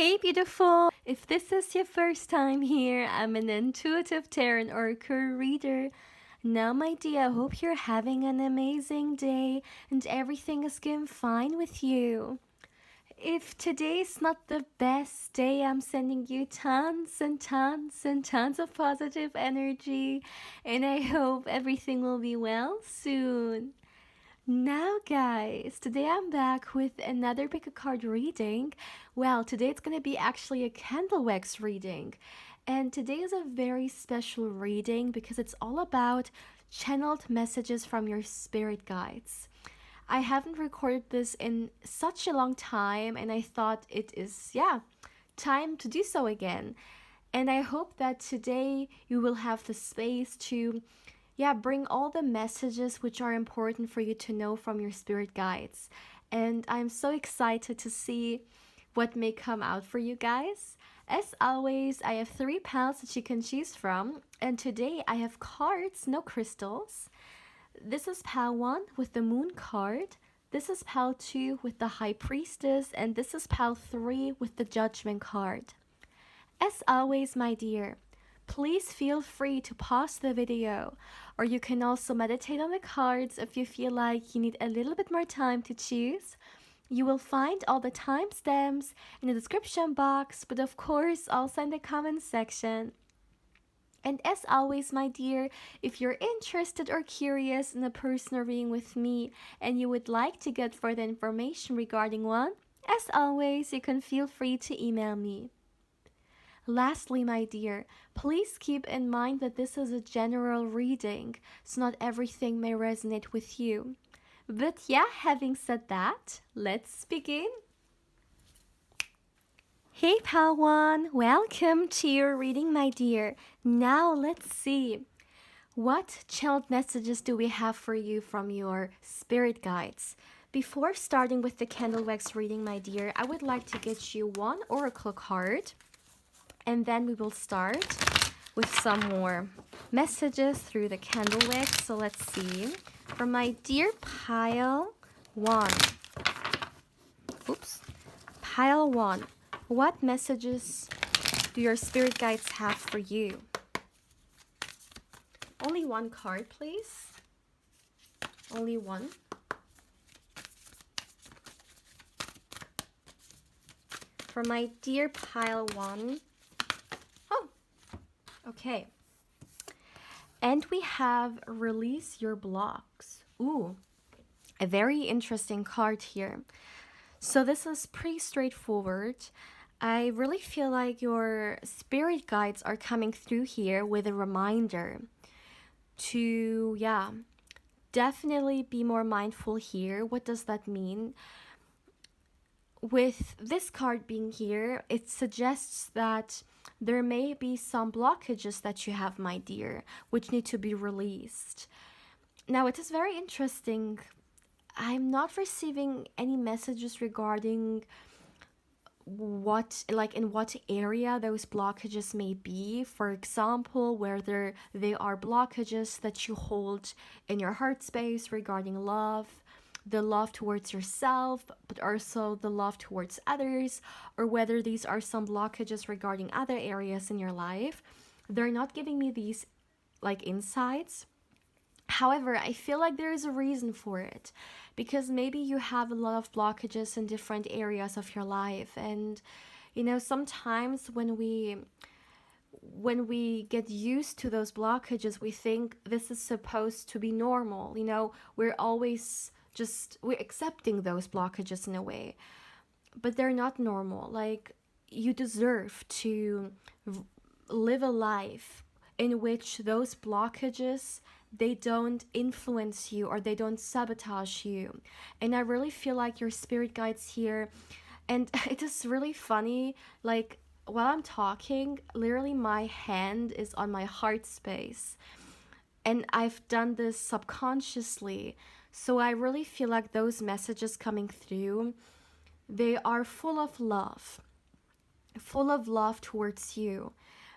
Hey beautiful! If this is your first time here, I'm an intuitive tarot oracle reader. Now my dear, I hope you're having an amazing day and everything is going fine with you. If today's not the best day, I'm sending you tons and tons and tons of positive energy, and I hope everything will be well soon. Now, guys, today I'm back with another pick a card reading. Well, today it's gonna be actually a candle wax reading. And today is a very special reading because it's all about channeled messages from your spirit guides. I haven't recorded this in such a long time, and I thought it is, time to do so again. And I hope that today you will have the space to bring all the messages which are important for you to know from your spirit guides. And I'm so excited to see what may come out for you guys. As always, I have 3 piles that you can choose from, and today I have cards, no crystals. This is pile 1 with the moon card. This is pile 2 with the high priestess, and this is pile 3 with the judgment card. As always, my dear, please feel free to pause the video, or you can also meditate on the cards if you feel like you need a little bit more time to choose. You will find all the timestamps in the description box, but of course also in the comment section. And as always, my dear, if you're interested or curious in a personal reading with me and you would like to get further information regarding one, as always, you can feel free to email me. Lastly, my dear, please keep in mind that this is a general reading, so not everything may resonate with you. But having said that, let's begin. Hey pal one, welcome to your reading, my dear. Now let's see. What channeled messages do we have for you from your spirit guides? Before starting with the candle wax reading, my dear, I would like to get you one oracle card. And then we will start with some more messages through the candle wax. So let's see. For my dear pile 1. Pile 1. What messages do your spirit guides have for you? Only one card, please. Only one. For my dear pile 1. Okay. And we have release your blocks. Ooh, a very interesting card here. So this is pretty straightforward. I really feel like your spirit guides are coming through here with a reminder to, definitely be more mindful here. What does that mean? With this card being here, it suggests that there may be some blockages that you have, my dear, which need to be released. Now, it is very interesting. I'm not receiving any messages regarding in what area those blockages may be. For example, whether they are blockages that you hold in your heart space regarding love, the love towards yourself, but also the love towards others, or whether these are some blockages regarding other areas in your life. They're not giving me these insights. However, I feel like there is a reason for it, because maybe you have a lot of blockages in different areas of your life, and sometimes when we get used to those blockages, we think this is supposed to be normal. We're always we're accepting those blockages in a way, but they're not normal. You deserve to live a life in which those blockages, they don't influence you or they don't sabotage you. And I really feel like your spirit guides here, and it is really funny, while I'm talking, literally my hand is on my heart space, and I've done this subconsciously. So I really feel like those messages coming through, they are full of love towards you,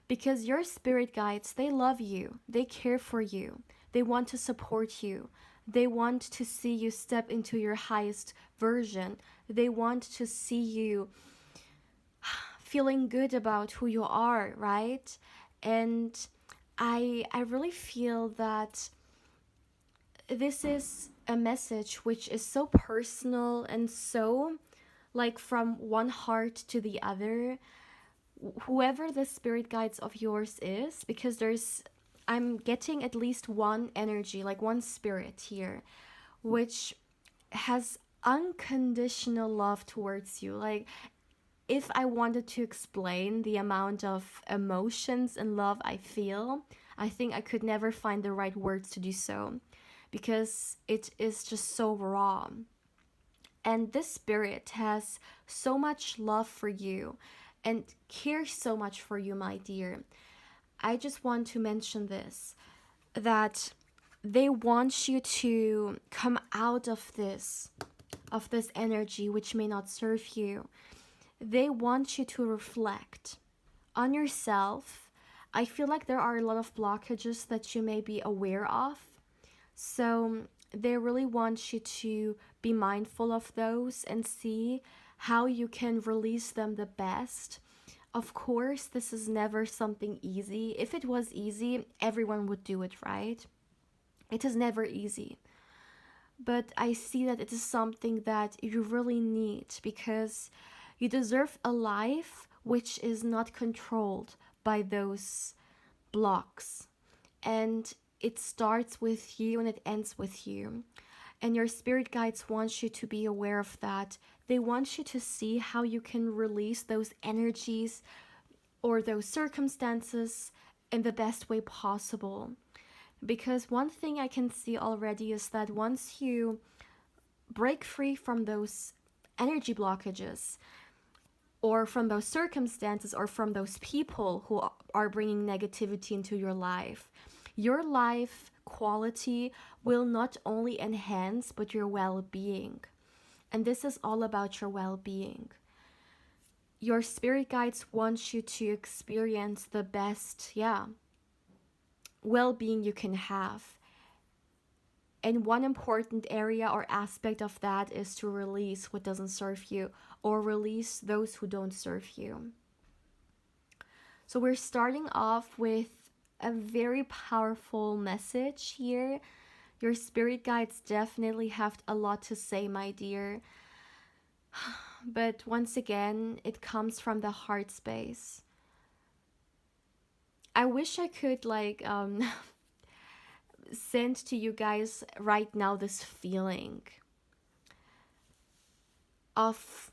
because your spirit guides, they love you, they care for you, they want to support you, they want to see you step into your highest version, they want to see you feeling good about who you are, right? And I really feel that this is a message which is so personal and so like from one heart to the other. Whoever the spirit guides of yours is, because I'm getting at least one energy, like one spirit here, which has unconditional love towards you. Like, if I wanted to explain the amount of emotions and love I feel, I think I could never find the right words to do so, because it is just so raw. And this spirit has so much love for you and cares so much for you, my dear. I just want to mention this, that they want you to come out of this energy which may not serve you. They want you to reflect on yourself. I feel like there are a lot of blockages that you may be aware of. So they really want you to be mindful of those and see how you can release them the best. Of course, this is never something easy. If it was easy, everyone would do it, right? It is never easy. But I see that it is something that you really need, because you deserve a life which is not controlled by those blocks. And it starts with you and it ends with you. And your spirit guides want you to be aware of that. They want you to see how you can release those energies or those circumstances in the best way possible. Because one thing I can see already is that once you break free from those energy blockages, or from those circumstances, or from those people who are bringing negativity into your life quality will not only enhance, but your well-being. And this is all about your well-being. Your spirit guides want you to experience the best, well-being you can have. And one important area or aspect of that is to release what doesn't serve you, or release those who don't serve you. So we're starting off with a very powerful message here. Your spirit guides definitely have a lot to say, my dear. But once again, it comes from the heart space. I wish I could send to you guys right now this feeling of,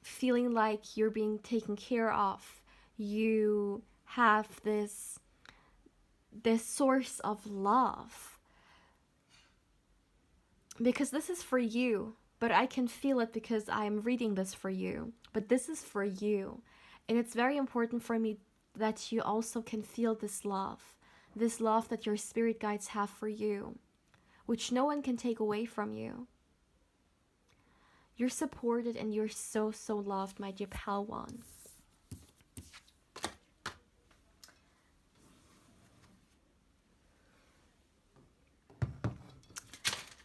feeling like you're being taken care of. You have this source of love, because this is for you. But I can feel it because I am reading this for you. But this is for you. And it's very important for me that you also can feel this love that your spirit guides have for you, which no one can take away from you. You're supported and you're so, so loved, my dear pal one.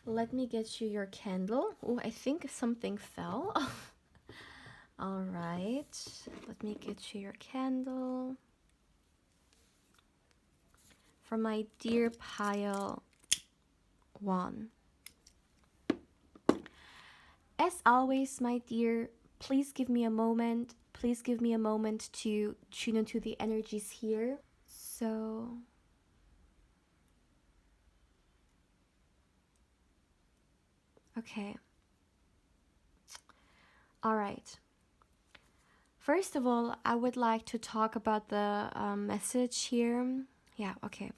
Let me get you your candle. Oh, I think something fell. All right. Let me get you your candle. For my dear pile one. As always, my dear, please give me a moment. Please give me a moment to tune into the energies here. So... okay. All right. First of all, I would like to talk about the message here. Yeah, okay.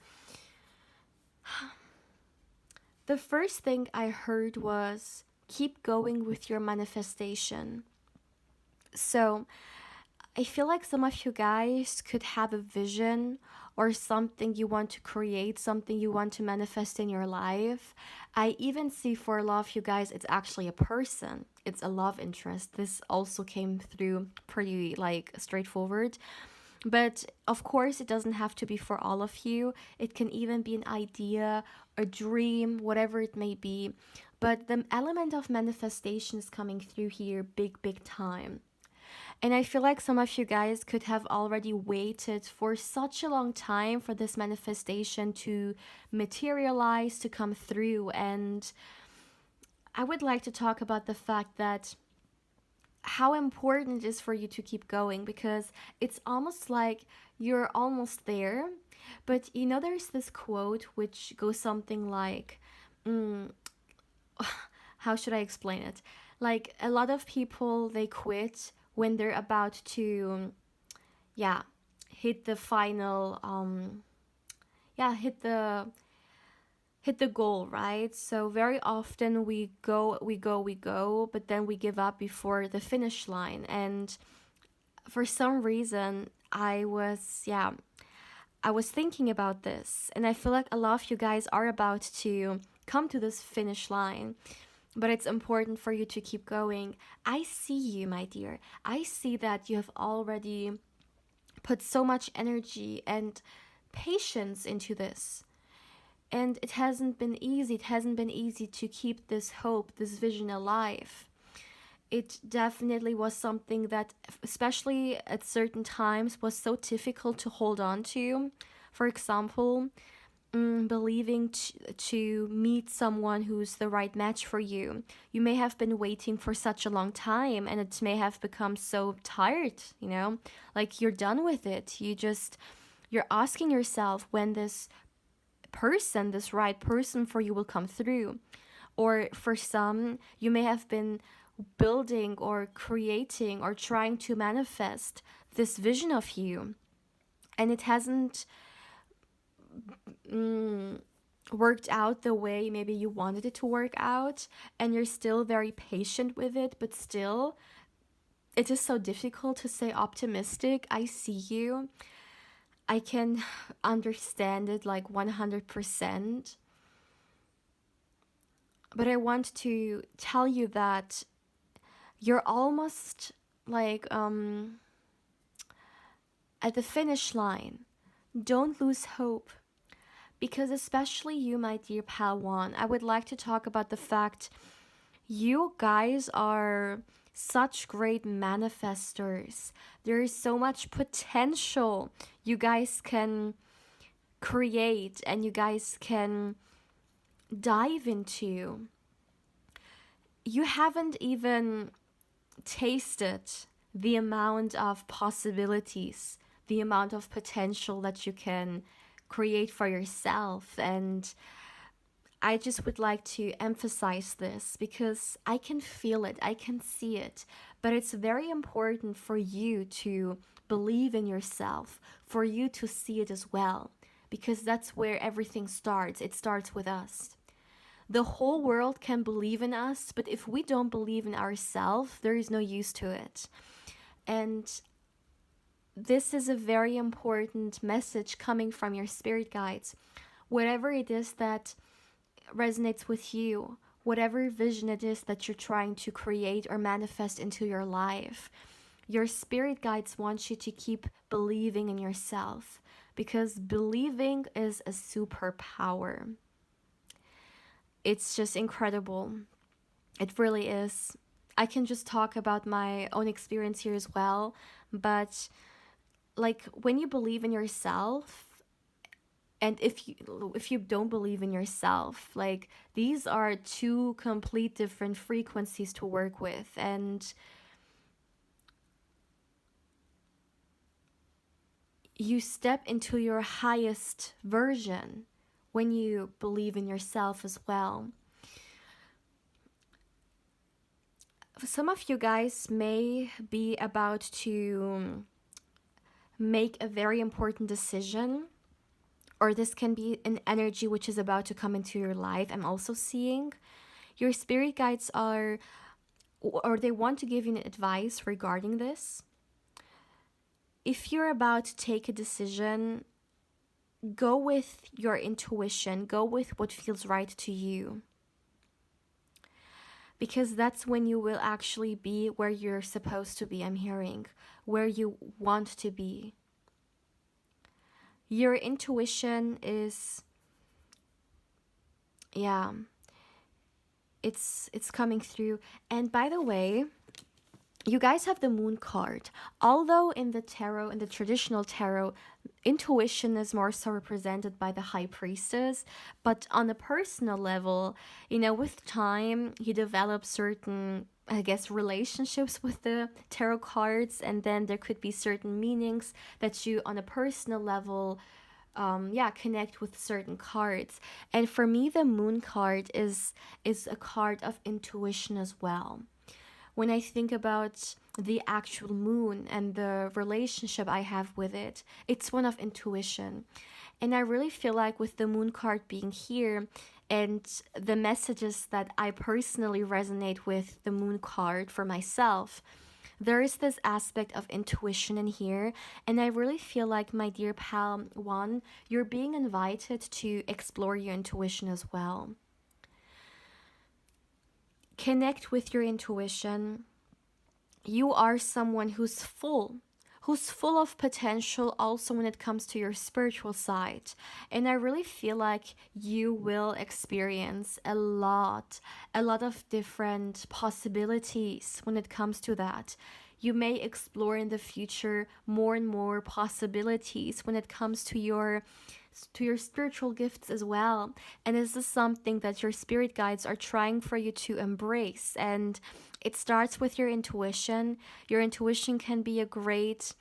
The first thing I heard was keep going with your manifestation. So I feel like some of you guys could have a vision or something you want to create, something you want to manifest in your life. I even see for a lot of you guys, it's actually a person. It's a love interest. This also came through pretty straightforward. But of course, it doesn't have to be for all of you. It can even be an idea, a dream, whatever it may be. But the element of manifestation is coming through here big, big time. And I feel like some of you guys could have already waited for such a long time for this manifestation to materialize, to come through. And I would like to talk about the fact that how important it is for you to keep going, because it's almost like you're almost there. But you know, there's this quote which goes something like, mm, how should I explain it? Like, a lot of people, they quit when they're about to, yeah, hit the final, yeah, hit the goal, right? So very often we go, but then we give up before the finish line. And for some reason, I was thinking about this, and I feel like a lot of you guys are about to come to this finish line, but it's important for you to keep going. I see you, my dear. I see that you have already put so much energy and patience into this. And it hasn't been easy. It hasn't been easy to keep this hope, this vision alive. It definitely was something that, especially at certain times, was so difficult to hold on to. For example, believing to meet someone who's the right match for you. You may have been waiting for such a long time, and it may have become so tired, you know? Like, you're done with it. You're asking yourself when this right person for you will come through. Or for some, you may have been building or creating or trying to manifest this vision of you, and it hasn't worked out the way maybe you wanted it to work out, and you're still very patient with it, but still it is so difficult to stay optimistic. I see you. I can understand it like 100%. But I want to tell you that you're almost like at the finish line. Don't lose hope. Because especially you, my dear Padawan, I would like to talk about the fact you guys are such great manifestors. There is so much potential you guys can create and you guys can dive into. You haven't even tasted the amount of possibilities, the amount of potential that you can create for yourself. And I just would like to emphasize this because I can feel it, I can see it. But it's very important for you to believe in yourself, for you to see it as well, because that's where everything starts. It starts with us. The whole world can believe in us, but if we don't believe in ourselves, there is no use to it. And this is a very important message coming from your spirit guides. Whatever it is that resonates with you, whatever vision it is that you're trying to create or manifest into your life, your spirit guides want you to keep believing in yourself, because believing is a superpower. It's just incredible. It really is. I can just talk about my own experience here as well, but like, when you believe in yourself, and if you don't believe in yourself, like, these are two complete different frequencies to work with. And you step into your highest version when you believe in yourself as well. Some of you guys may be about to make a very important decision, or this can be an energy which is about to come into your life. I'm also seeing your spirit guides are, or they want to give you an advice regarding this. If you're about to take a decision, go with your intuition, go with what feels right to you. Because that's when you will actually be where you're supposed to be, I'm hearing, where you want to be. Your intuition is, it's coming through. And by the way, you guys have the moon card. Although in the tarot, in the traditional tarot, intuition is more so represented by the high priestess, but on a personal level, with time, you develop certain, I guess, relationships with the tarot cards, and then there could be certain meanings that you, on a personal level, connect with certain cards. And for me, the moon card is a card of intuition as well. When I think about the actual moon and the relationship I have with it, it's one of intuition. And I really feel like with the moon card being here and the messages that I personally resonate with the moon card for myself, there is this aspect of intuition in here. And I really feel like, my dear pal one, you're being invited to explore your intuition as well. Connect with your intuition. You are someone who's full of potential also when it comes to your spiritual side. And I really feel like you will experience a lot of different possibilities when it comes to that. You may explore in the future more and more possibilities when it comes to your spiritual gifts as well. And this is something that your spirit guides are trying for you to embrace. And it starts with your intuition. Your intuition can be a great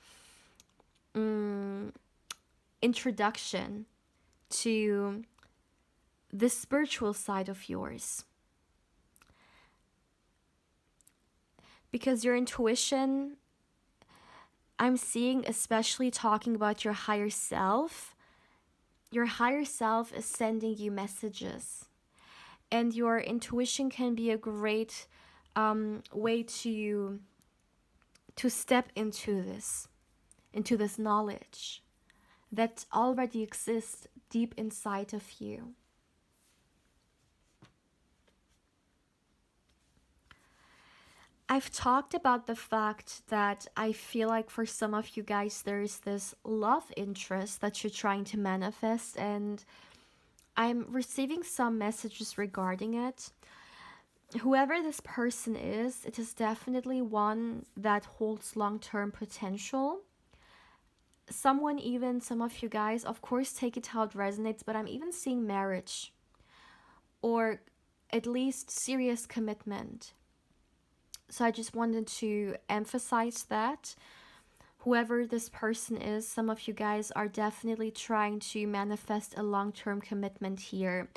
introduction to the spiritual side of yours. Because your intuition, I'm seeing, especially talking about your higher self, your higher self is sending you messages. And your intuition can be a great way to step into this knowledge that already exists deep inside of you. I've talked about the fact that I feel like for some of you guys there's this love interest that you're trying to manifest, and I'm receiving some messages regarding it. Whoever this person is, it is definitely one that holds long-term potential. Some of you guys, of course, take it how it resonates, but I'm even seeing marriage, or at least serious commitment. So I just wanted to emphasize that. Whoever this person is, some of you guys are definitely trying to manifest a long-term commitment here.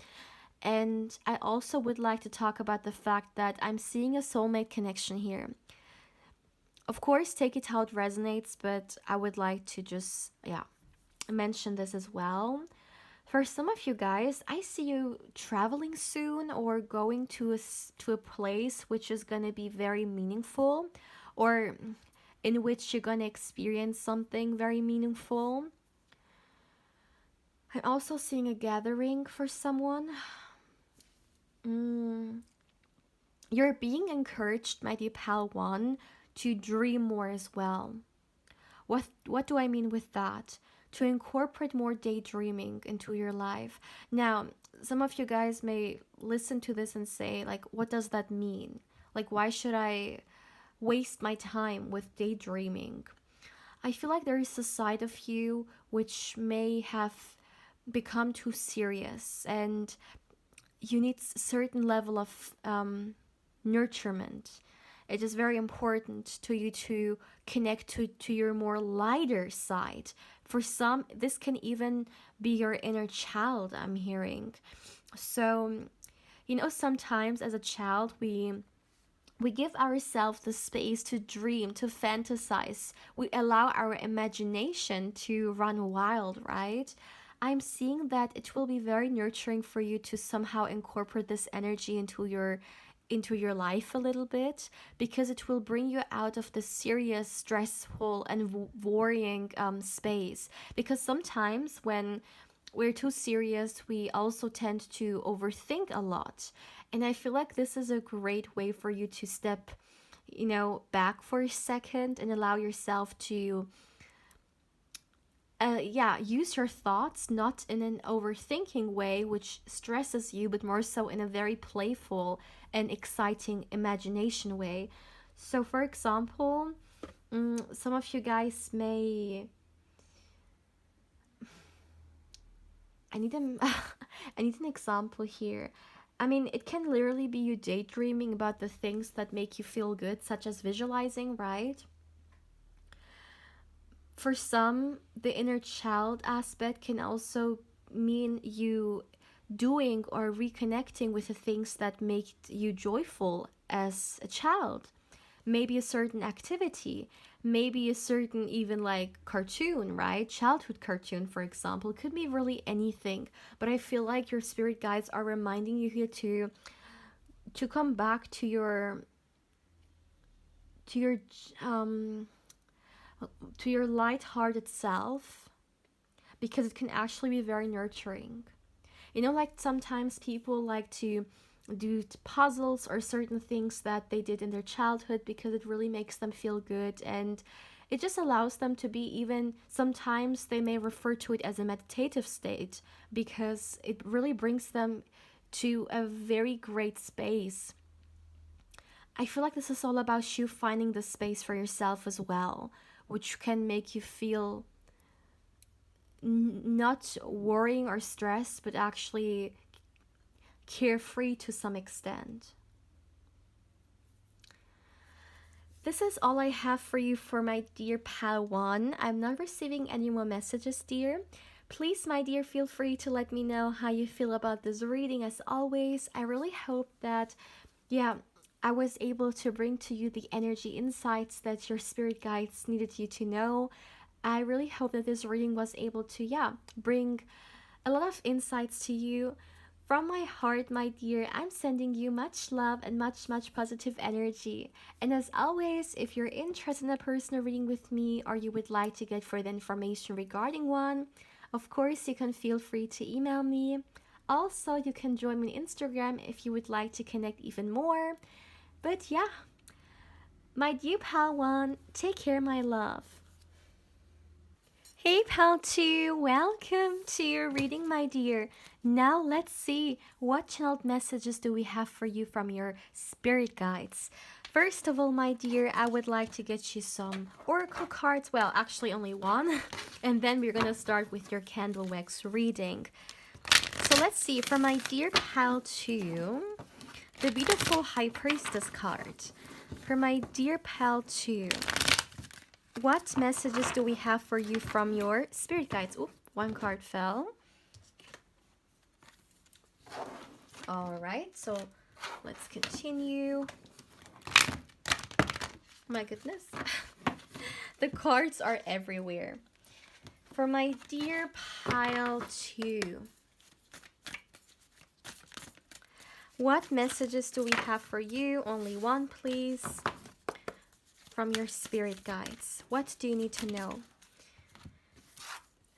And I also would like to talk about the fact that I'm seeing a soulmate connection here. Of course, take it how it resonates, but I would like to just, mention this as well. For some of you guys, I see you traveling soon or going to a place which is going to be very meaningful, or in which you're going to experience something very meaningful. I'm also seeing a gathering for someone. You're being encouraged, my dear pal one, to dream more as well. What do I mean with that? To incorporate more daydreaming into your life. Now, some of you guys may listen to this and say, like, what does that mean? Like, why should I waste my time with daydreaming? I feel like there is a side of you which may have become too serious, and you need a certain level of nurturement. It is very important to you to connect to your more lighter side. For some, this can even be your inner child, I'm hearing. So, sometimes as a child, we give ourselves the space to dream, to fantasize. We allow our imagination to run wild, right? I'm seeing that it will be very nurturing for you to somehow incorporate this energy into your life a little bit, because it will bring you out of the serious, stressful, and worrying space. Because sometimes when we're too serious, we also tend to overthink a lot. And I feel like this is a great way for you to step, back for a second and allow yourself to use your thoughts not in an overthinking way which stresses you, but more so in a very playful and exciting imagination way. So, for example, some of you guys may. I need an I need an example here. I mean, it can literally be you daydreaming about the things that make you feel good, such as visualizing, right? For some, the inner child aspect can also mean you doing or reconnecting with the things that make you joyful as a child. Maybe a certain activity, maybe a certain even like cartoon, right? Childhood cartoon, for example. It could be really anything. But I feel like your spirit guides are reminding you here to come back to your um to your light-hearted self, because it can actually be very nurturing. You know, like sometimes people like to do puzzles or certain things that they did in their childhood because it really makes them feel good, and it just allows them to be, even sometimes they may refer to it as a meditative state, because it really brings them to a very great space. I feel like this is all about you finding the space for yourself as well, which can make you feel not worrying or stressed, but actually carefree to some extent. This is all I have for you for my dear Padawan. I'm not receiving any more messages, dear. Please, my dear, feel free to let me know how you feel about this reading. As always, I really hope that, yeah, I was able to bring to you the energy insights that your spirit guides needed you to know. I really hope that this reading was able to, yeah, bring a lot of insights to you. From my heart, my dear, I'm sending you much love and much, much positive energy. And as always, if you're interested in a personal reading with me, or you would like to get further information regarding one, of course, you can feel free to email me. Also, you can join me on Instagram if you would like to connect even more. But yeah, my dear pal one, take care, my love. Hey pal 2, welcome to your reading, my dear. Now let's see what channeled messages do we have for you from your spirit guides. First of all, my dear, I would like to get you some oracle cards. Well, actually only one. And then we're gonna start with your candle wax reading. So let's see, for my dear pal 2, the beautiful High Priestess card. For my dear pal 2, what messages do we have for you from your spirit guides? Oh, one card fell. All right, so let's continue. My goodness. The cards are everywhere. For my dear pile 2, what messages do we have for you? Only one, please. From your spirit guides. What do you need to know?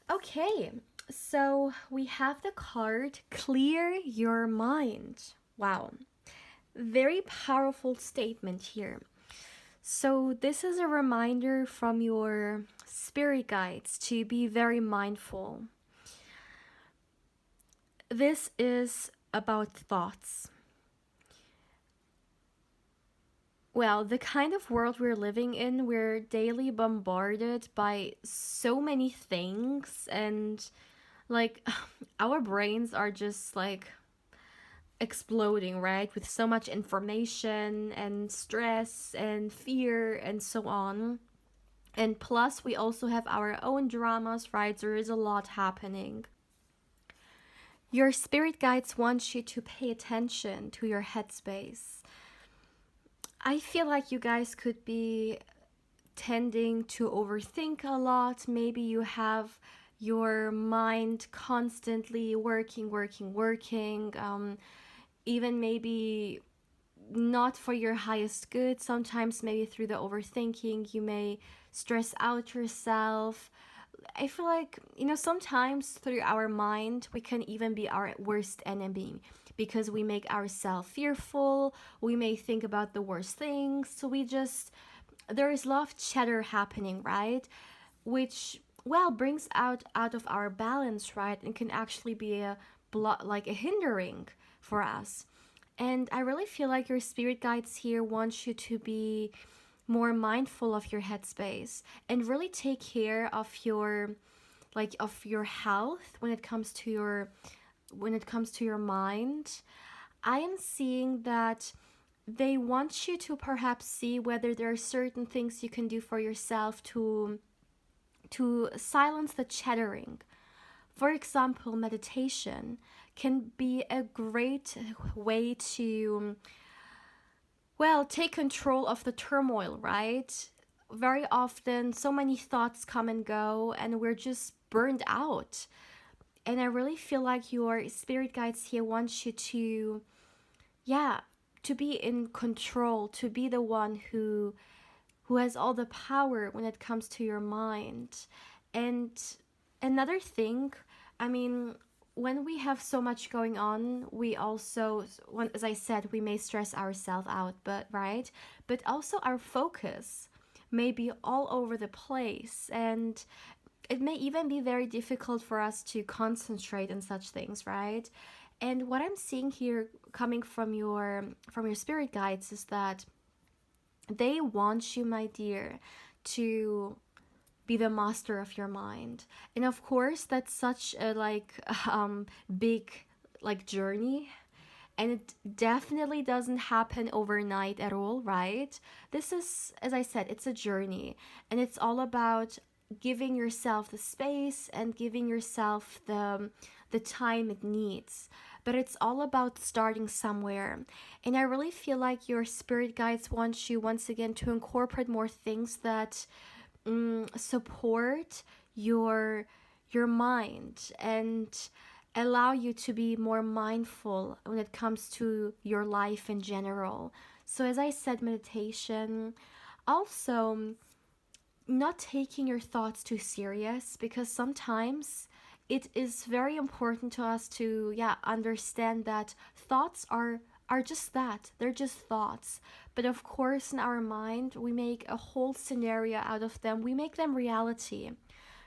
Okay, so we have the card Clear Your Mind. Wow, very powerful statement here. So this is a reminder from your spirit guides to be very mindful. This is about thoughts. Well, the kind of world we're living in, we're daily bombarded by so many things, and like our brains are just like exploding, right? With so much information and stress and fear and so on. And plus, we also have our own dramas, right? There is a lot happening. Your spirit guides want you to pay attention to your headspace. I feel like you guys could be tending to overthink a lot. Maybe you have your mind constantly working. Even maybe not for your highest good. Sometimes maybe through the overthinking, you may stress out yourself. I feel like, sometimes through our mind, we can even be our worst enemy, because we make ourselves fearful. We may think about the worst things. So there is a lot of chatter happening, right? Which, well, brings out of our balance, right? And can actually be like a hindering for us. And I really feel like your spirit guides here want you to be more mindful of your headspace and really take care of your health when it comes to your mind. I am seeing that they want you to perhaps see whether there are certain things you can do for yourself to silence the chattering. For example, meditation can be a great way to, well, take control of the turmoil, right? Very often, so many thoughts come and go, and we're just burned out. And I really feel like your spirit guides here want you to, yeah, to be in control, to be the one who has all the power when it comes to your mind. And another thing, I mean, when we have so much going on, we also, as I said, we may stress ourselves out, but right? But also our focus may be all over the place, and it may even be very difficult for us to concentrate on such things, right? And what I'm seeing here coming from your spirit guides is that they want you, my dear, to be the master of your mind. And of course, that's such a big journey, and it definitely doesn't happen overnight at all, right? This is, as I said, it's a journey, and it's all about giving yourself the space and giving yourself the time it needs. But it's all about starting somewhere. And I really feel like your spirit guides want you once again to incorporate more things that support your mind and allow you to be more mindful when it comes to your life in general. So as I said, meditation, also not taking your thoughts too serious, because sometimes it is very important to us to understand that thoughts are just that. They're just thoughts. But of course, in our mind, we make a whole scenario out of them. We make them reality.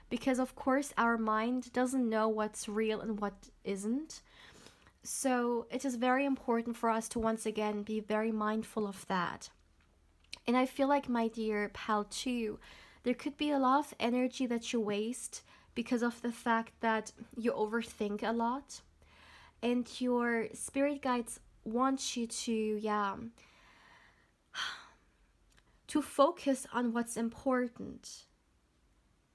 Because of course, our mind doesn't know what's real and what isn't. So it is very important for us to once again be very mindful of that. And I feel like, my dear pal, too, there could be a lot of energy that you waste because of the fact that you overthink a lot. And your spirit guides want you to focus on what's important.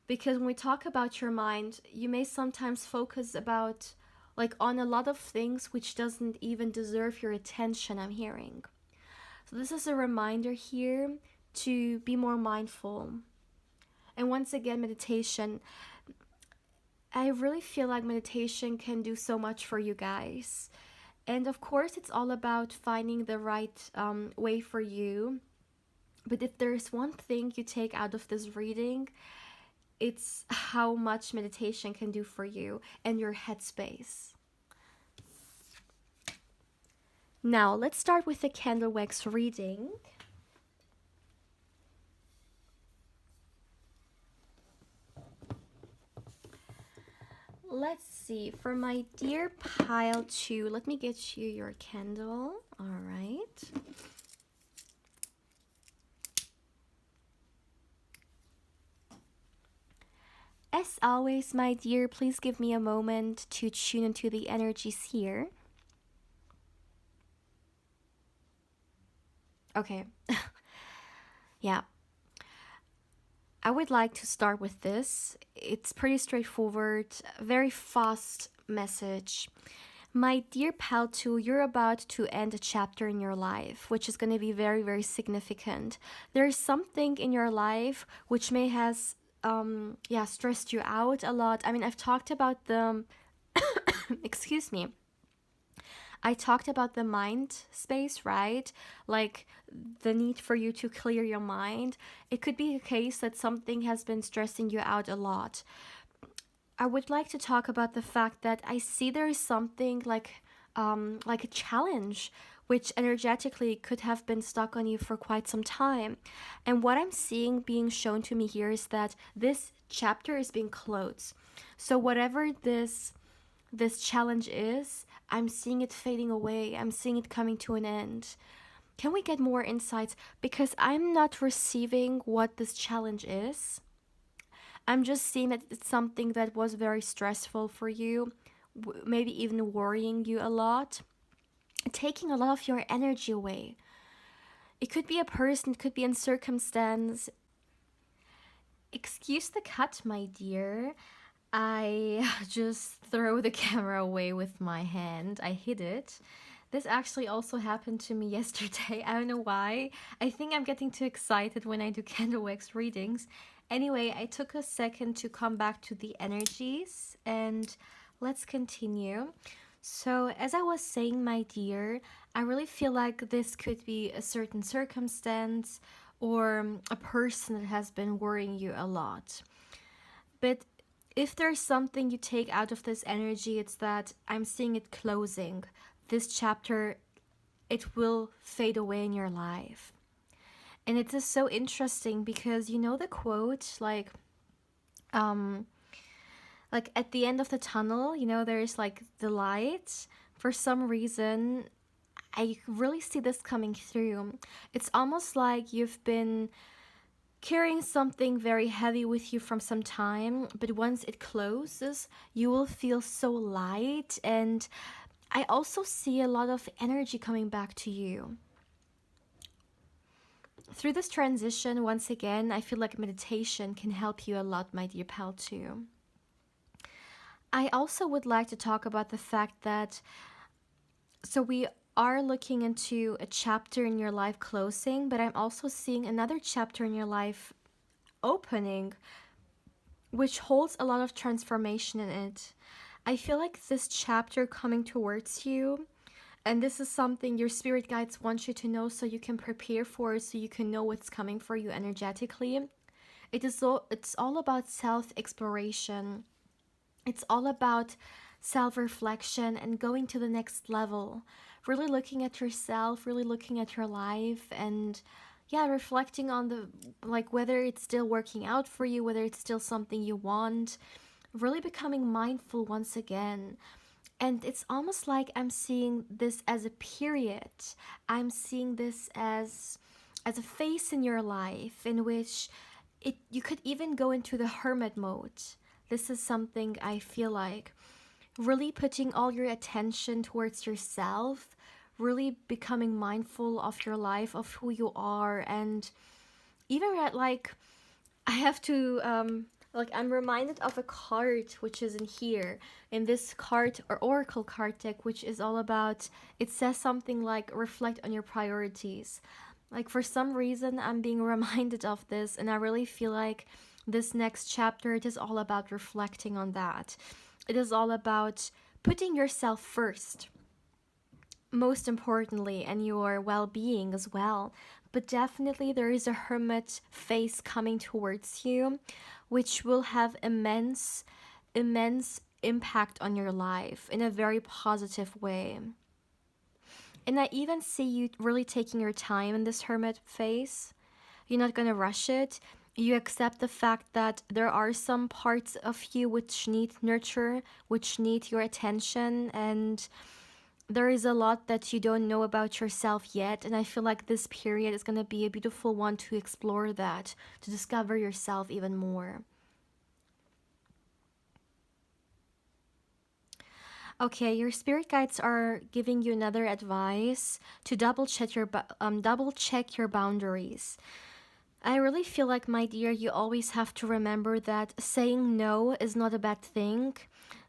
Because when we talk about your mind, you may sometimes focus on a lot of things which doesn't even deserve your attention, I'm hearing. So this is a reminder here to be more mindful. And once again, meditation. I really feel like meditation can do so much for you guys. And of course, it's all about finding the right way for you. But if there's one thing you take out of this reading, it's how much meditation can do for you and your headspace. Now, let's start with the candle wax reading. Let's see, for my dear pile 2, let me get you your candle. All right. As always, my dear, please give me a moment to tune into the energies here. Okay. Yeah. I would like to start with this. It's pretty straightforward, very fast message. My dear pal 2, you're about to end a chapter in your life, which is going to be very, very significant. There's something in your life which may has stressed you out a lot. I mean, I've talked about the excuse me. I talked about the mind space, right? Like the need for you to clear your mind. It could be a case that something has been stressing you out a lot. I would like to talk about the fact that I see there is something like a challenge which energetically could have been stuck on you for quite some time. And what I'm seeing being shown to me here is that this chapter is being closed. So whatever this challenge is, I'm seeing it fading away. I'm seeing it coming to an end. Can we get more insights? Because I'm not receiving what this challenge is. I'm just seeing that it's something that was very stressful for you, maybe even worrying you a lot, taking a lot of your energy away. It could be a person, it could be a circumstance. Excuse the cut, my dear. I just throw the camera away with my hand. I hid it. This actually also happened to me yesterday. I don't know why. I think I'm getting too excited when I do candle wax readings. Anyway, I took a second to come back to the energies and let's continue. So, as I was saying, my dear, I really feel like this could be a certain circumstance or a person that has been worrying you a lot. But if there's something you take out of this energy, it's that I'm seeing it closing. This chapter, it will fade away in your life. And it is so interesting because you know the quote, like at the end of the tunnel, you know, there's like the light. For some reason, I really see this coming through. It's almost like you've been carrying something very heavy with you from some time, but once it closes, you will feel so light. And I also see a lot of energy coming back to you. Through this transition, once again, I feel like meditation can help you a lot, my dear pal, too. I also would like to talk about the fact that, so we are looking into a chapter in your life closing, but I'm also seeing another chapter in your life opening, which holds a lot of transformation in it. I feel like this chapter coming towards you, and this is something your spirit guides want you to know so you can prepare for it, so you can know what's coming for you energetically. It's all about self-exploration. It's all about self-reflection and going to the next level. Really looking at yourself, really looking at your life, and yeah, reflecting on the, like, whether it's still working out for you, whether it's still something you want. Really becoming mindful once again. And it's almost like I'm seeing this as a period. I'm seeing this as a phase in your life in which you could even go into the hermit mode. This is something I feel like really putting all your attention towards yourself, really becoming mindful of your life, of who you are. And even at like, I have to like, I'm reminded of a card which is in here, in this card or oracle card deck, which is all about, it says something like reflect on your priorities. Like, for some reason I'm being reminded of this, and I really feel like this next chapter, it is all about reflecting on that. It is all about putting yourself first, most importantly, and your well-being as well. But definitely there is a hermit phase coming towards you, which will have immense impact on your life in a very positive way. And I even see you really taking your time in this hermit phase. You're not going to rush it. You accept the fact that there are some parts of you which need nurture, which need your attention, and there is a lot that you don't know about yourself yet. And I feel like this period is going to be a beautiful one to explore that, to discover yourself even more. Okay, your spirit guides are giving you another advice to double check your boundaries. I really feel like, my dear, you always have to remember that saying no is not a bad thing.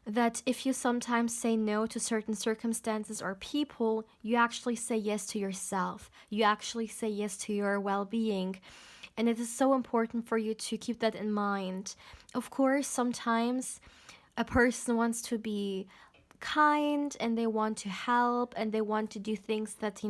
That if you sometimes say no to certain circumstances or people, you actually say yes to yourself. You actually say yes to your well-being. And it is so important for you to keep that in mind. Of course, sometimes a person wants to be kind and they want to help and they want to do things that,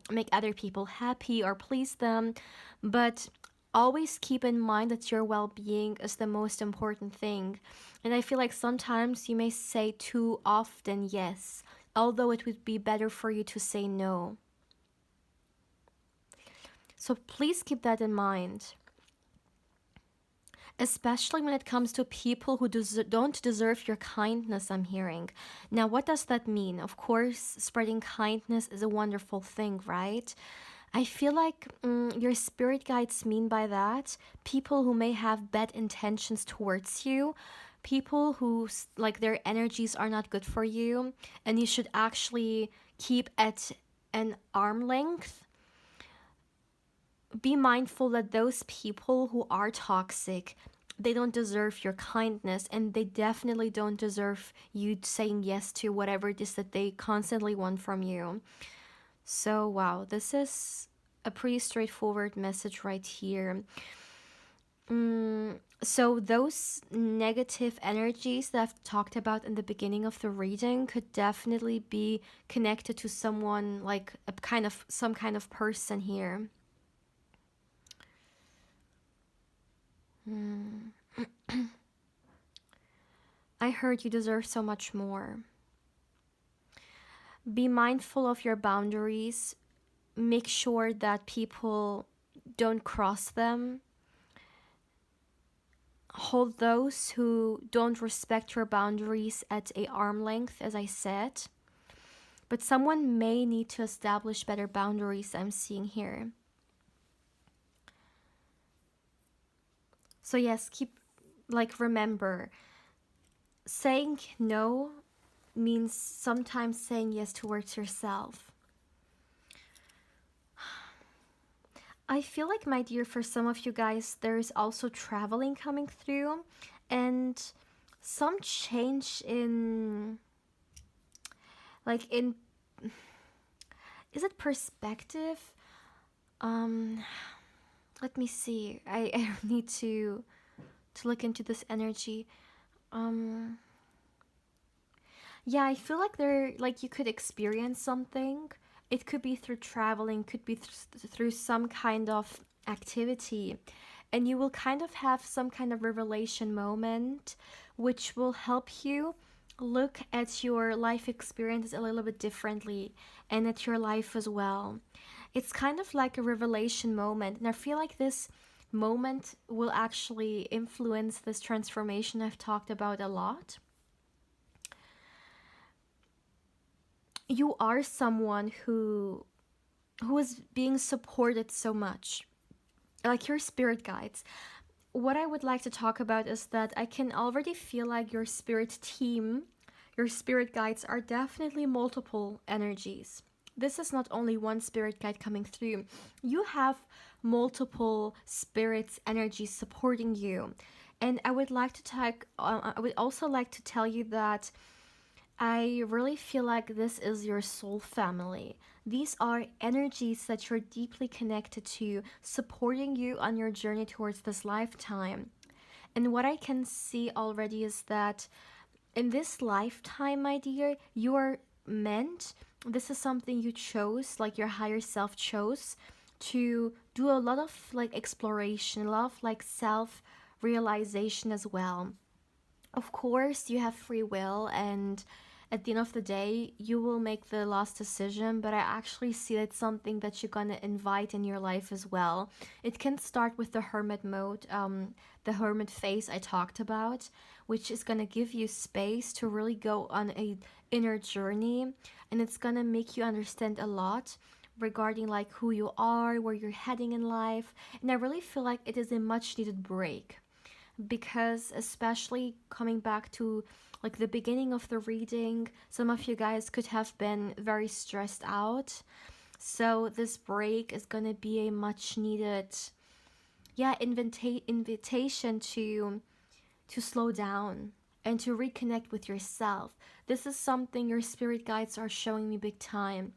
make other people happy or please them. But always keep in mind that your well-being is the most important thing. And I feel like sometimes you may say too often yes, although it would be better for you to say no. So please keep that in mind. Especially when it comes to people who don't deserve your kindness, I'm hearing. Now, what does that mean? Of course, spreading kindness is a wonderful thing, right? I feel like your spirit guides mean by that people who may have bad intentions towards you, people who like their energies are not good for you, and you should actually keep at an arm length. Be mindful that those people who are toxic, they don't deserve your kindness, and they definitely don't deserve you saying yes to whatever it is that they constantly want from you. So wow, this is a pretty straightforward message right here. So those negative energies that I've talked about in the beginning of the reading could definitely be connected to someone, like a kind of some kind of person here. I heard you deserve so much more. Be mindful of your boundaries. Make sure that people don't cross them. Hold those who don't respect your boundaries at a arm length, as I said. But someone may need to establish better boundaries, I'm seeing here. So yes, remember, saying no means sometimes saying yes towards yourself. I feel like, my dear, for some of you guys, there's also traveling coming through and some change in, like, in, is it perspective? Um, Let me see. I need to look into this energy. Um, yeah, I feel like you could experience something. It could be through traveling, could be through some kind of activity, and you will kind of have some kind of revelation moment, which will help you look at your life experiences a little bit differently and at your life as well. It's kind of like a revelation moment, and I feel like this moment will actually influence this transformation I've talked about a lot. You are someone who is being supported so much, like your spirit guides. What I would like to talk about is that I can already feel like your spirit team, your spirit guides are definitely multiple energies. This is not only one spirit guide coming through. You have multiple spirits energies supporting you. And I would also like to tell you that I really feel like this is your soul family. These are energies that you're deeply connected to, supporting you on your journey towards this lifetime. And what I can see already is that in this lifetime, my dear, you are meant, this is something you chose, like your higher self chose, to do a lot of like exploration, a lot of like self realization as well. Of course, you have free will, and at the end of the day, you will make the last decision. But I actually see it's something that you're gonna invite in your life as well. It can start with the hermit mode, the hermit phase I talked about, which is gonna give you space to really go on a inner journey, and it's gonna make you understand a lot regarding like who you are, where you're heading in life. And I really feel like it is a much needed break, because especially coming back to like the beginning of the reading, some of you guys could have been very stressed out. So this break is going to be a much needed, yeah, invitation to slow down and to reconnect with yourself. This is something your spirit guides are showing me big time,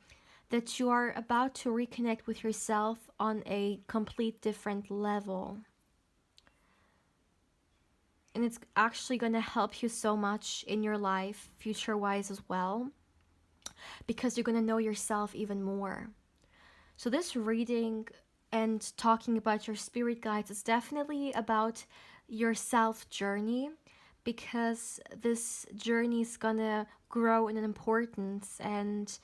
that you are about to reconnect with yourself on a complete different level. And it's actually going to help you so much in your life, future wise as well, because you're going to know yourself even more. So, this reading and talking about your spirit guides is definitely about your self journey, because this journey is going to grow in importance. And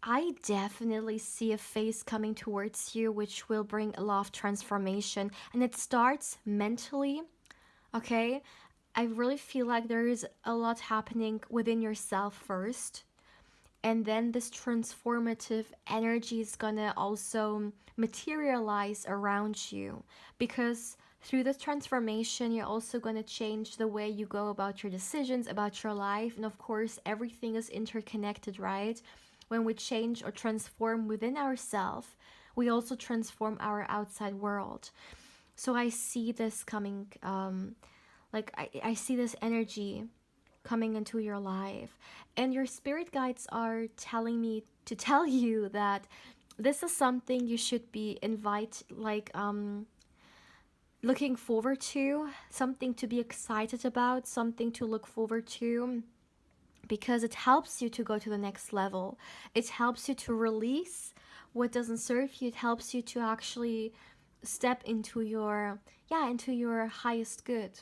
I definitely see a phase coming towards you which will bring a lot of transformation, and it starts mentally, okay? I really feel like there is a lot happening within yourself first, and then this transformative energy is gonna also materialize around you, because through this transformation you're also going to change the way you go about your decisions, about your life, and of course everything is interconnected, right? When we change or transform within ourselves, we also transform our outside world. So I see this coming, I see this energy coming into your life. And your spirit guides are telling me to tell you that this is something you should be looking forward to, something to be excited about, something to look forward to, because it helps you to go to the next level. It helps you to release what doesn't serve you. It helps you to actually step into your highest good.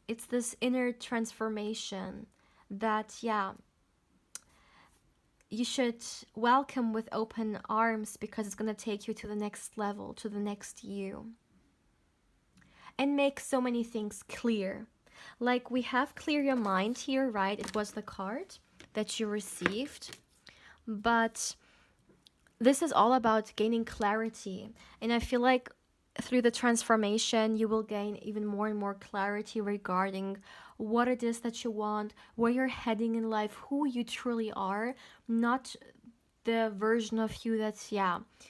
It's this inner transformation that, you should welcome with open arms, because it's going to take you to the next level, to the next you, and make so many things clear. Like, we have clear your mind here, right? It was the card that you received, but this is all about gaining clarity. And I feel like through the transformation, you will gain even more and more clarity regarding what it is that you want, where you're heading in life, who you truly are, not the version of you that,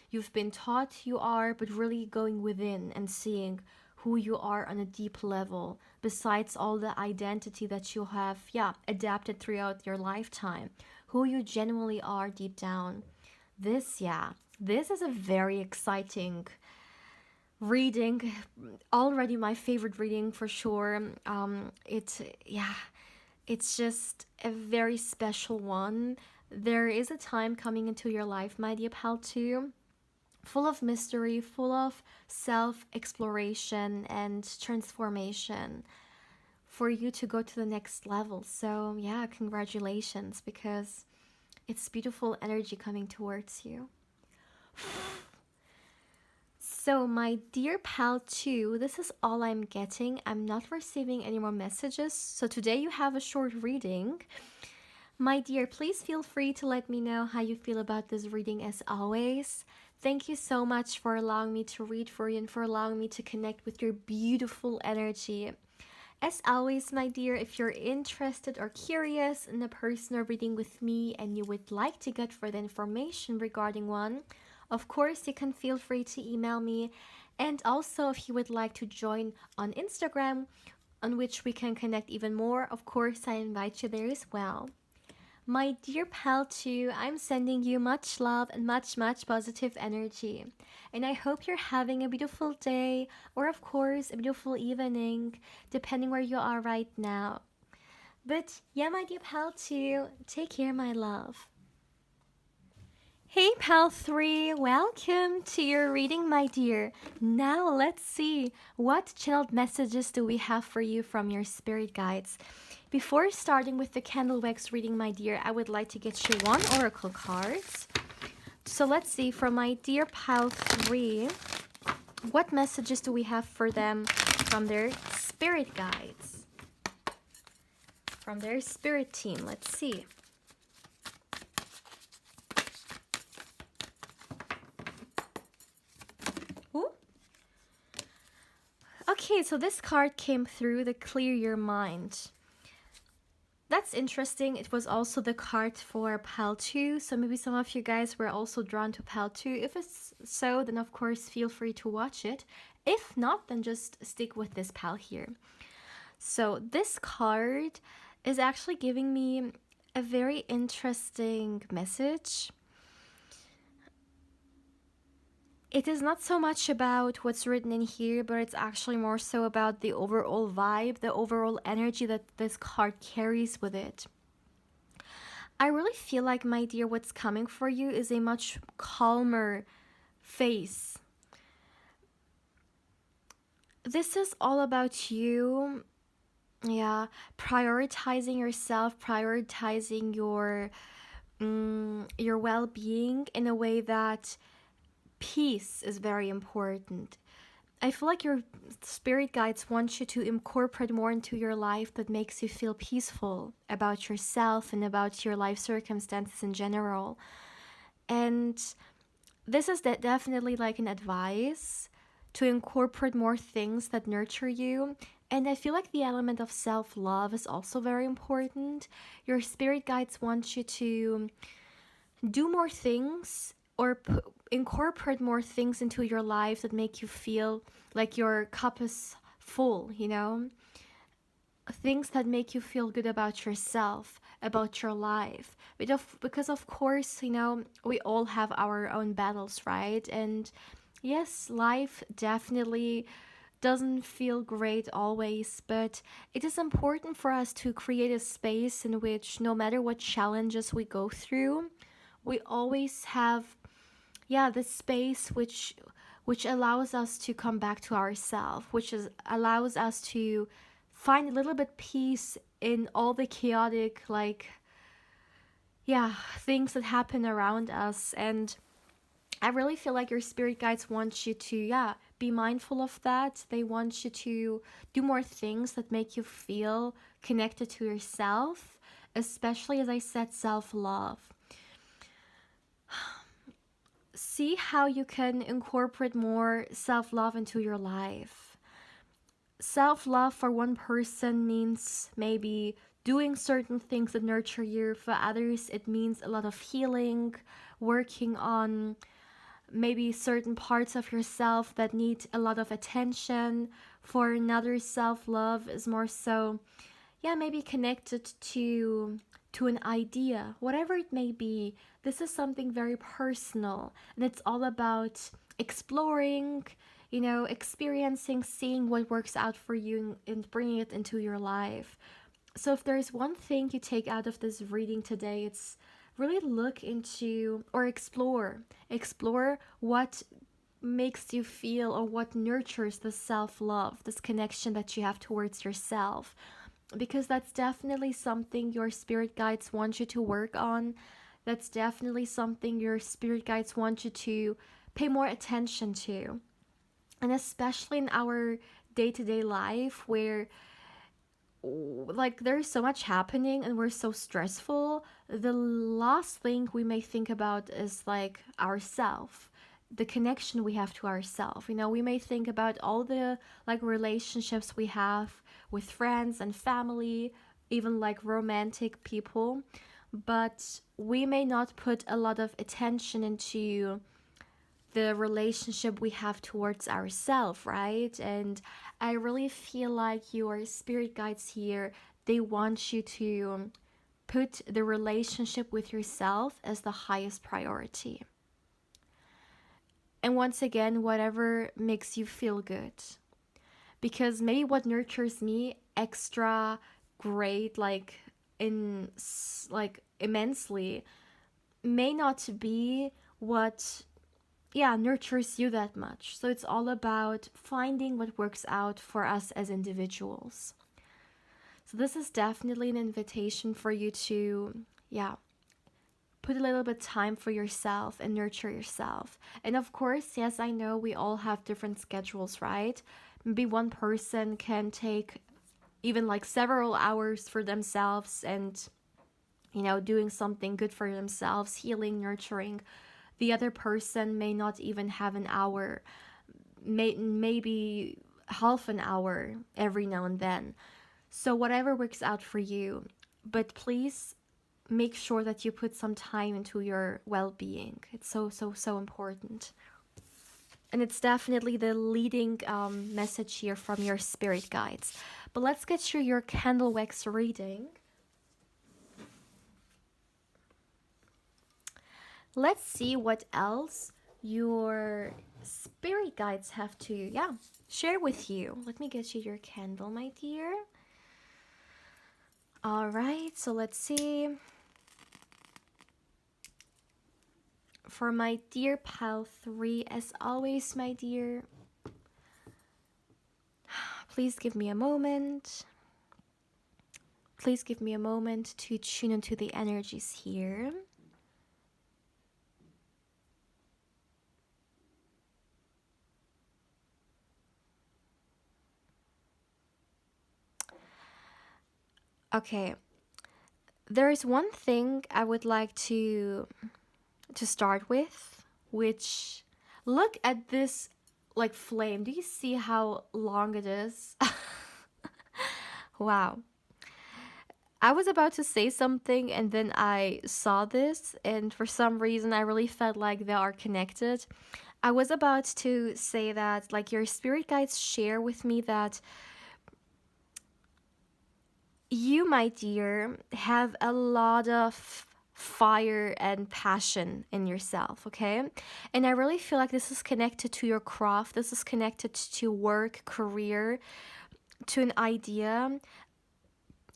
you've been taught you are, but really going within and seeing who you are on a deep level, besides all the identity that you have, adapted throughout your lifetime, who you genuinely are deep down. This is a very exciting reading, already my favorite reading for sure. It's just a very special one. There is a time coming into your life, my dear pal, too, full of mystery, full of self-exploration and transformation for you to go to the next level. So congratulations, because it's beautiful energy coming towards you. So, my dear pal 2, this is all I'm getting. I'm not receiving any more messages. So today you have a short reading. My dear, please feel free to let me know how you feel about this reading as always. Thank you so much for allowing me to read for you and for allowing me to connect with your beautiful energy. As always, my dear, if you're interested or curious in a personal reading with me and you would like to get further information regarding one, of course, you can feel free to email me. And also, if you would like to join on Instagram, on which we can connect even more, of course, I invite you there as well. My dear pal 2, I'm sending you much love and much positive energy. And I hope you're having a beautiful day, or of course, a beautiful evening, depending where you are right now. But my dear pal 2, take care, my love. Hey pal 3, welcome to your reading, my dear. Now let's see, what channeled messages do we have for you from your spirit guides. Before starting with the candle wax reading, my dear, I would like to get you one oracle card. So let's see, for my dear pal 3, what messages do we have for them from their spirit guides, from their spirit team? Let's see. Okay, so this card came through, the clear your mind. That's interesting. It was also the card for pal 2, so maybe some of you guys were also drawn to pal 2. If it's so, then of course feel free to watch it. If not, then just stick with this pal here. So this card is actually giving me a very interesting message. It is not so much about what's written in here, but it's actually more so about the overall vibe, the overall energy that this card carries with it. I really feel like, my dear, what's coming for you is a much calmer phase. This is all about you, prioritizing yourself, prioritizing your your well-being in a way that peace is very important. I feel like your spirit guides want you to incorporate more into your life that makes you feel peaceful about yourself and about your life circumstances in general. And this is definitely like an advice to incorporate more things that nurture you. And I feel like the element of self love is also very important. Your spirit guides want you to do more things or incorporate more things into your life that make you feel like your cup is full, you know? Things that make you feel good about yourself, about your life. Because of course, you know, we all have our own battles, right? And yes, life definitely doesn't feel great always, but it is important for us to create a space in which no matter what challenges we go through, we always have, yeah, this space which allows us to come back to ourselves, which is allows us to find a little bit peace in all the chaotic, like, yeah, things that happen around us. And I really feel like your spirit guides want you to, yeah, be mindful of that. They want you to do more things that make you feel connected to yourself, especially, as I said, self-love. See how you can incorporate more self-love into your life. Self-love for one person means maybe doing certain things that nurture you. For others, it means a lot of healing, working on maybe certain parts of yourself that need a lot of attention. For another, self-love is more so, yeah, maybe connected to an idea, whatever it may be. This is something very personal, and it's all about exploring, you know, experiencing, seeing what works out for you and bringing it into your life. So if there's one thing you take out of this reading today, it's really look into or explore what makes you feel or what nurtures the self-love, this connection that you have towards yourself, because that's definitely something your spirit guides want you to work on. That's definitely something your spirit guides want you to pay more attention to. And especially in our day-to-day life where like there's so much happening and we're so stressful, the last thing we may think about is like ourself, the connection we have to ourself. You know, we may think about all the like relationships we have with friends and family, even like romantic people, but we may not put a lot of attention into the relationship we have towards ourselves, right? And I really feel like your spirit guides here, they want you to put the relationship with yourself as the highest priority. And once again, whatever makes you feel good. Because maybe what nurtures me extra great, like in like immensely, may not be what, yeah, nurtures you that much. So it's all about finding what works out for us as individuals. So this is definitely an invitation for you to, yeah, put a little bit time for yourself and nurture yourself. And of course, yes, I know we all have different schedules, right? Maybe one person can take even like several hours for themselves and, you know, doing something good for themselves, healing, nurturing. The other person may not even have an hour, maybe half an hour every now and then. So whatever works out for you, but please make sure that you put some time into your well-being. It's so important. And it's definitely the leading message here from your spirit guides. But let's get through your candle wax reading. Let's see what else your spirit guides have to, yeah, share with you. Let me get you your candle, my dear. All right, so let's see. For my dear pile 3, as always, my dear, please give me a moment. Please give me a moment to tune into the energies here. Okay, there is one thing I would like to start with, which, look at this like flame. Do you see how long it is? Wow. I was about to say something and then I saw this, and for some reason, I really felt like they are connected. I was about to say that, like, your spirit guides share with me that you, my dear, have a lot of fire and passion in yourself, okay? And I really feel like this is connected to your craft, this is connected to work, career, to an idea.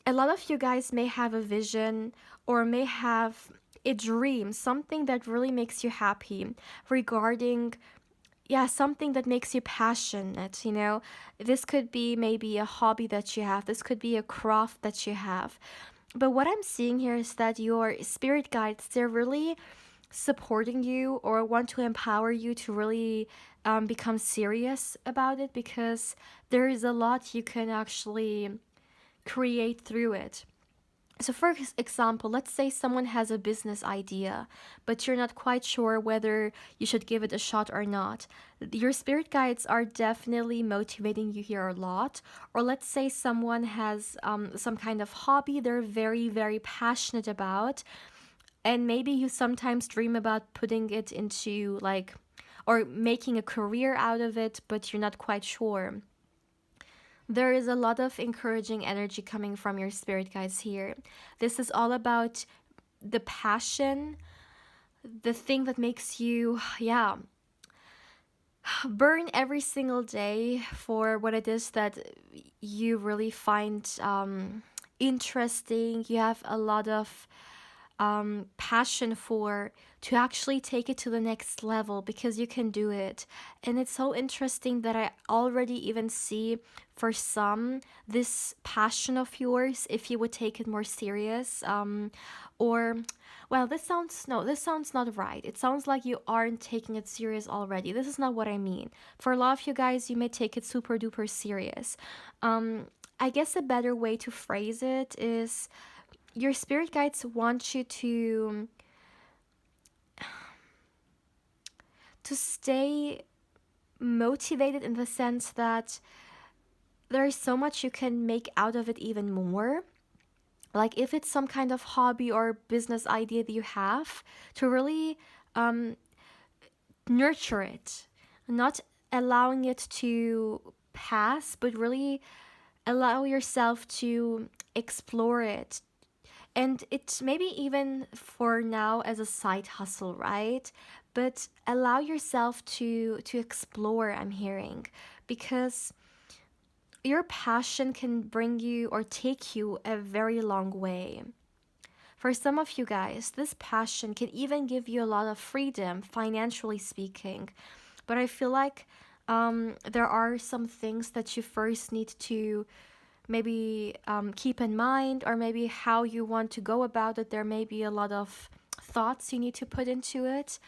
A lot of you guys may have a vision or may have a dream, something that really makes you happy regarding, yeah, something that makes you passionate, you know. This could be maybe a hobby that you have, this could be a craft that you have. But what I'm seeing here is that your spirit guides, they're really supporting you or want to empower you to really become serious about it, because there is a lot you can actually create through it. So, for example, let's say someone has a business idea, but you're not quite sure whether you should give it a shot or not. Your spirit guides are definitely motivating you here a lot. Or let's say someone has some kind of hobby they're very, very passionate about, and maybe you sometimes dream about putting it into, like, or making a career out of it, but you're not quite sure. There is a lot of encouraging energy coming from your spirit guides here. This is all about the passion, the thing that makes you, yeah, burn every single day for what it is that you really find interesting. You have a lot of passion for, to actually take it to the next level, because you can do it. And it's so interesting that I already even see for some this passion of yours, if you would take it more serious, or, well, this sounds, no, this sounds not right. It sounds like you aren't taking it serious already. This is not what I mean. For a lot of you guys, you may take it super duper serious. I guess a better way to phrase it is, your spirit guides want you to stay motivated, in the sense that there is so much you can make out of it even more. Like, if it's some kind of hobby or business idea that you have, to really um, nurture it, not allowing it to pass, but really allow yourself to explore it. And it's maybe even for now as a side hustle, right? But allow yourself to explore, I'm hearing, because your passion can bring you or take you a very long way. For some of you guys, this passion can even give you a lot of freedom, financially speaking. But I feel like there are some things that you first need to maybe keep in mind, or maybe how you want to go about it. There may be a lot of thoughts you need to put into it,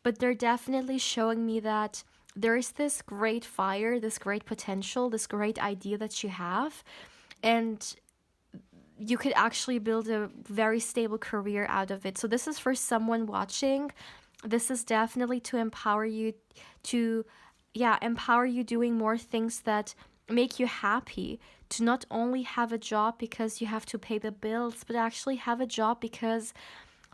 but they're definitely showing me that there is this great fire, this great potential, this great idea that you have, and you could actually build a very stable career out of it. So this is for someone watching. This is definitely to empower you to, yeah, empower you doing more things that make you happy, to not only have a job because you have to pay the bills, but actually have a job because,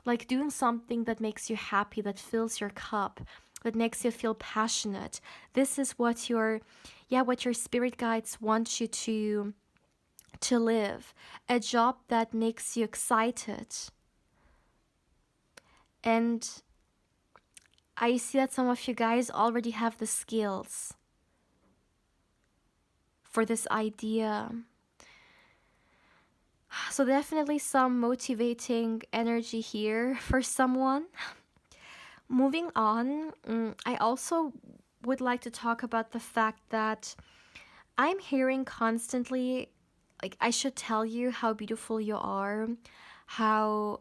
like, doing something that makes you happy, that fills your cup, that makes you feel passionate. This is what your, yeah, what your spirit guides want you to live. A job that makes you excited. And I see that some of you guys already have the skills for this idea. So definitely some motivating energy here for someone. Moving on, I also would like to talk about the fact that I'm hearing constantly, like, I should tell you how beautiful you are, how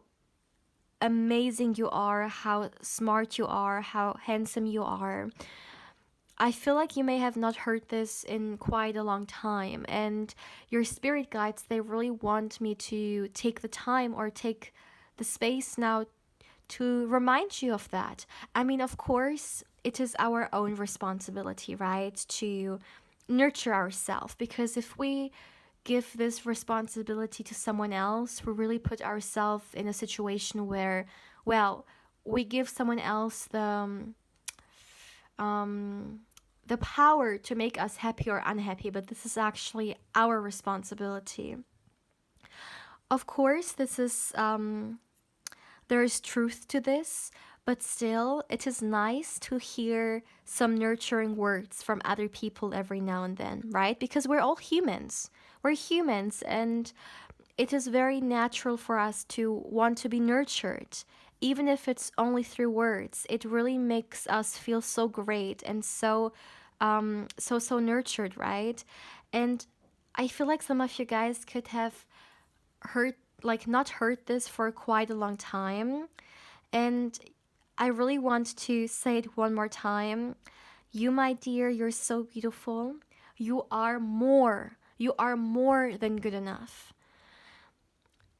amazing you are, how smart you are, how handsome you are. I feel like you may have not heard this in quite a long time, and your spirit guides, they really want me to take the time or take the space now to remind you of that. I mean, of course, it is our own responsibility, right, to nurture ourselves, because if we give this responsibility to someone else, we really put ourselves in a situation where, well, we give someone else the power to make us happy or unhappy, but this is actually our responsibility. Of course, this is there is truth to this, but still, it is nice to hear some nurturing words from other people every now and then, right? Because we're all humans. We're humans, and it is very natural for us to want to be nurtured. Even if it's only through words, it really makes us feel so great and so nurtured, right? And I feel like some of you guys could have heard, like, not heard this for quite a long time. And I really want to say it one more time. You, my dear, you're so beautiful. You are more. You are more than good enough.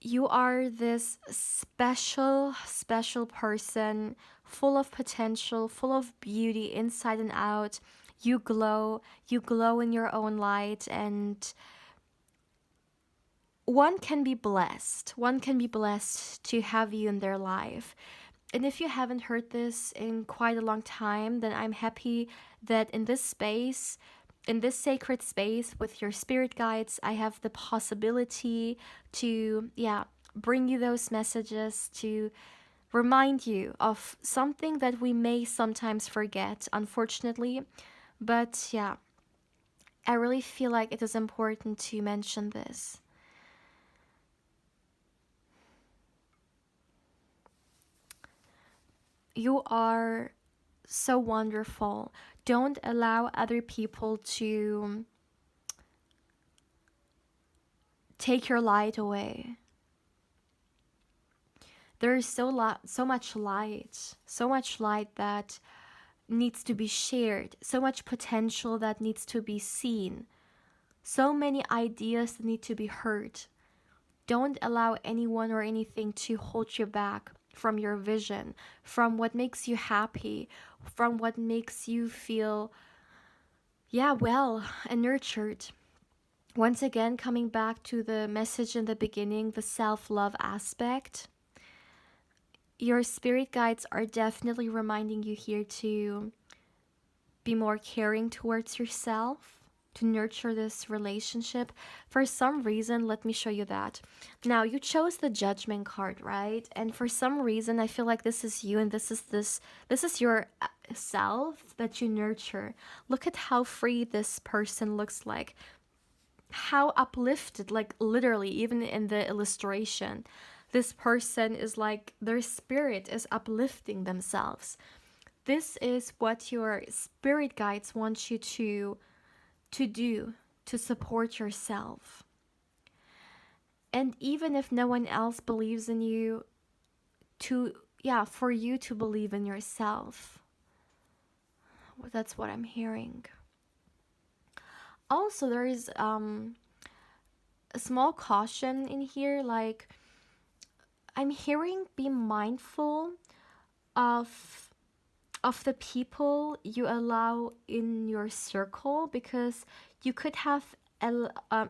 You are this special, special person, full of potential, full of beauty inside and out. You glow in your own light, and one can be blessed. One can be blessed to have you in their life. And if you haven't heard this in quite a long time, then I'm happy that in this space, in this sacred space with your spirit guides, I have the possibility to, yeah, bring you those messages, to remind you of something that we may sometimes forget, unfortunately. But yeah, I really feel like it is important to mention this. You are so wonderful. Don't allow other people to take your light away. There is so much light that needs to be shared, so much potential that needs to be seen, so many ideas that need to be heard. Don't allow anyone or anything to hold you back from your vision, from what makes you happy, from what makes you feel, yeah, well and nurtured. Once again, coming back to the message in the beginning, the self love aspect, your spirit guides are definitely reminding you here to be more caring towards yourself, to nurture this relationship. For some reason, let me show you that. Now, you chose the Judgment card, right? And for some reason, I feel like this is you, and this is your self that you nurture. Look at how free this person looks like. How uplifted, like literally, even in the illustration. This person is like, their spirit is uplifting themselves. This is what your spirit guides want you to do to support yourself. And even if no one else believes in you, to, yeah, for you to believe in yourself. That's what I'm hearing. Also, there is a small caution in here, like I'm hearing be mindful of the people you allow in your circle, because you could have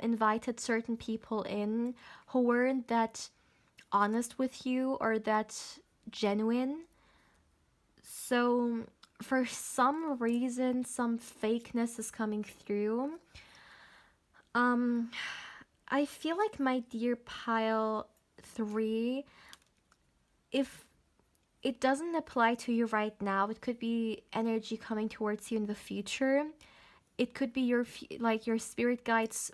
invited certain people in who weren't that honest with you or that genuine. So for some reason, some fakeness is coming through. I feel like, my dear pile 3, if it doesn't apply to you right now, it could be energy coming towards you in the future. It could be your spirit guides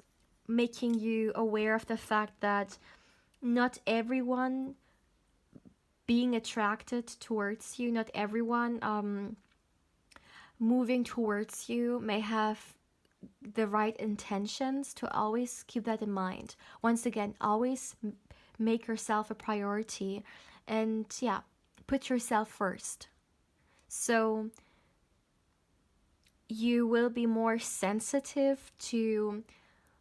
making you aware of the fact that not everyone being attracted towards you, not everyone moving towards you may have the right intentions. To always keep that in mind. Once again, always make yourself a priority, and put yourself first. So you will be more sensitive to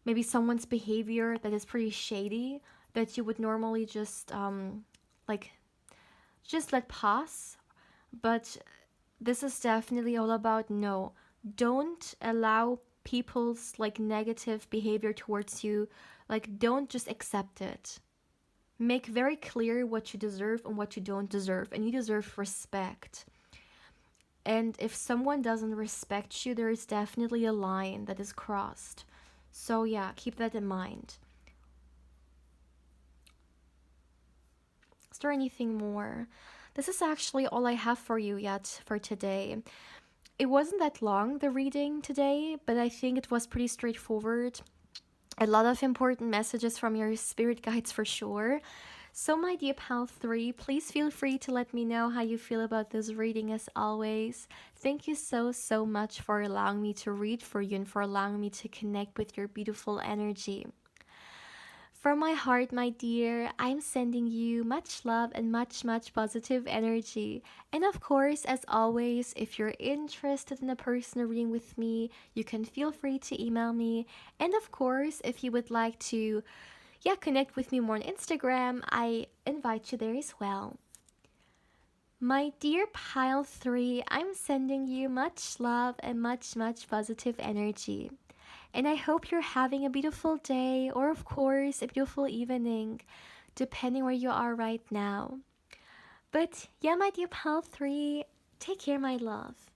maybe someone's behavior that is pretty shady, that you would normally like just let pass. But this is definitely all about no, don't allow people's like negative behavior towards you. Like, don't just accept it. Make very clear what you deserve and what you don't deserve, and you deserve respect. And if someone doesn't respect you, there is definitely a line that is crossed. So yeah, keep that in mind. Is there anything more? This is actually all I have for you yet for today. It wasn't that long, the reading today, but I think it was pretty straightforward. A lot of important messages from your spirit guides for sure. So, my dear pal 3, please feel free to let me know how you feel about this reading as always. Thank you so, so much for allowing me to read for you and for allowing me to connect with your beautiful energy. From my heart, my dear, I'm sending you much love and much, much positive energy. And of course, as always, if you're interested in a personal reading with me, you can feel free to email me. And of course, if you would like to, connect with me more on Instagram, I invite you there as well. My dear pile 3, I'm sending you much love and much, much positive energy. And I hope you're having a beautiful day, or of course, a beautiful evening, depending where you are right now. But yeah, my dear pal 3, take care, my love.